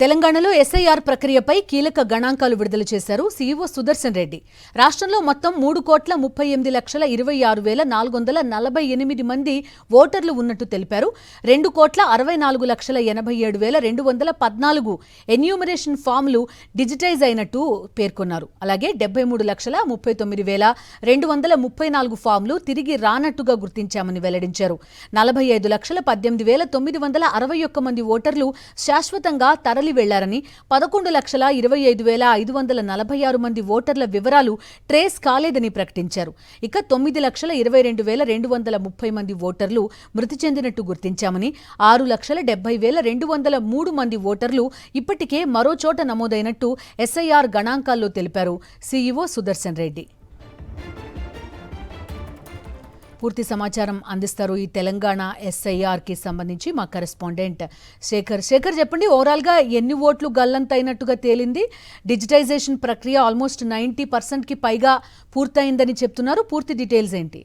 తెలంగాణలో ఎస్ఐఆర్ ప్రక్రియపై కీలక గణాంకాలు విడుదల చేశారు సీఈఓ సుదర్శన్ రెడ్డి. రాష్ట్రంలో మొత్తం 3,38,26,448 మంది ఓటర్లు ఉన్నట్టు తెలిపారు. 2,64,87,214 ఎన్యూమరేషన్ ఫామ్లు డిజిటైజ్ అయినట్టు పేర్కొన్నారు. అలాగే 73,39,234 ఫామ్లు తిరిగి రానట్టుగా గుర్తించామని వెల్లడించారు. 45,18,961 మంది ఓటర్లు శాశ్వతంగా తరలి వెళ్లారని, 11,25,546 మంది ఓటర్ల వివరాలు ట్రేస్ కాలేదని ప్రకటించారు. ఇక 9,22,230 మంది ఓటర్లు మృతి చెందినట్టు గుర్తించామని, 6,70,203 మంది ఓటర్లు ఇప్పటికే మరో చోట నమోదైనట్టు ఎస్ఐఆర్ గణాంకాల్లో తెలిపారు సీఈఓ సుదర్శన్ రెడ్డి. పూర్తి సమాచారం అందిస్తారు ఈ తెలంగాణ ఎస్ఐఆర్కి సంబంధించి మా కరెస్పాండెంట్ శేఖర్. చెప్పండి, ఓవరాల్గా ఎన్ని ఓట్లు గల్లంతైనట్టుగా తేలింది? డిజిటైజేషన్ ప్రక్రియ ఆల్మోస్ట్ 90%కి పైగా పూర్తయిందని చెప్తున్నారు. పూర్తి డీటెయిల్స్ ఏంటి?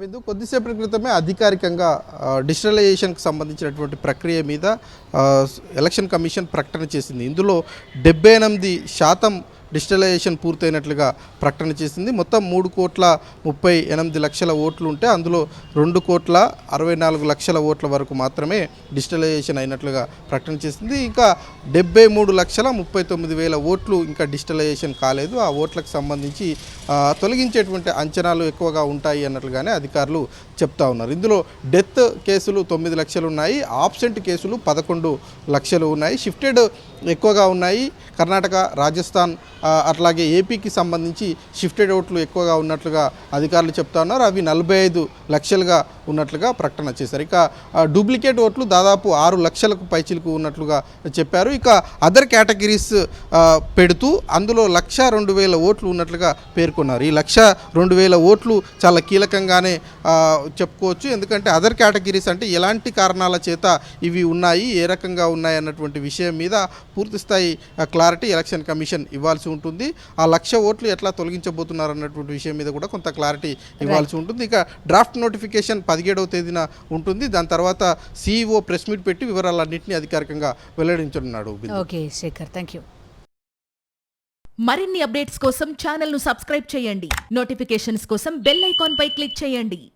బిందు, కొద్దిసేపటి క్రితమే అధికారికంగా డిజిటలైజేషన్కి సంబంధించినటువంటి ప్రక్రియ మీద ఎలక్షన్ కమిషన్ ప్రకటన చేసింది. ఇందులో 78% డిజిటలైజేషన్ పూర్తయినట్లుగా ప్రకటన చేసింది. మొత్తం 3,38,00,000 ఓట్లు ఉంటే అందులో 2,64,00,000 ఓట్ల వరకు మాత్రమే డిజిటలైజేషన్ అయినట్లుగా ప్రకటన చేసింది. ఇంకా 73,39,000 ఓట్లు ఇంకా డిజిటలైజేషన్ కాలేదు. ఆ ఓట్లకు సంబంధించి తొలగించేటువంటి అంచనాలు ఎక్కువగా ఉంటాయి అన్నట్లుగానే అధికారులు చెప్తా ఉన్నారు. ఇందులో డెత్ కేసులు 9 లక్షలు ఉన్నాయి, ఆబ్సెంట్ కేసులు 11 లక్షలు ఉన్నాయి, షిఫ్టెడ్ ఎక్కువగా ఉన్నాయి. కర్ణాటక, రాజస్థాన్ అట్లాగే ఏపీకి సంబంధించి షిఫ్టెడ్ ఓట్లు ఎక్కువగా ఉన్నట్లుగా అధికారులు చెప్తా ఉన్నారు. అవి 45 లక్షలుగా ఉన్నట్లుగా ప్రకటన చేశారు. ఇక డూప్లికేట్ ఓట్లు దాదాపు 6 లక్షలకు పైచిలకు ఉన్నట్లుగా చెప్పారు. ఇక అదర్ కేటగిరీస్ పెడుతూ అందులో 1,02,000 ఓట్లు ఉన్నట్లుగా పేర్కొన్నారు. ఈ 1,02,000 ఓట్లు చాలా కీలకంగానే చెప్పుకోవచ్చు. ఎందుకంటే అదర్ కేటగిరీస్ అంటే ఎలాంటి కారణాల చేత ఇవి ఉన్నాయి, ఏ రకంగా ఉన్నాయి అన్నటువంటి విషయం మీద పూర్తిస్థాయి క్లారిటీ ఎలక్షన్ కమిషన్ ఇవ్వాల్సి ఉంటుంది. ఆ 1,00,000 ఓట్లు ఎట్లా తొలగించబోతున్నారు అన్నటువంటి విషయం మీద కూడా కొంత క్లారిటీ ఇవ్వాల్సి ఉంటుంది. ఇక డ్రాఫ్ట్ నోటిఫికేషన్ 17వ తేదీన ఉంటుంది. దాని తర్వాత సీఈఓ ప్రెస్ మీట్ పెట్టి వివరాలన్నింటినీ అధికారికంగా వెల్లడించనున్నాడు. Okay Shekhar, thank you. మరిన్ని అప్డేట్స్ కోసం ఛానల్ను సబ్స్క్రైబ్ చేయండి. నోటిఫికేషన్స్ కోసం బెల్ ఐకాన్ పై క్లిక్ చేయండి.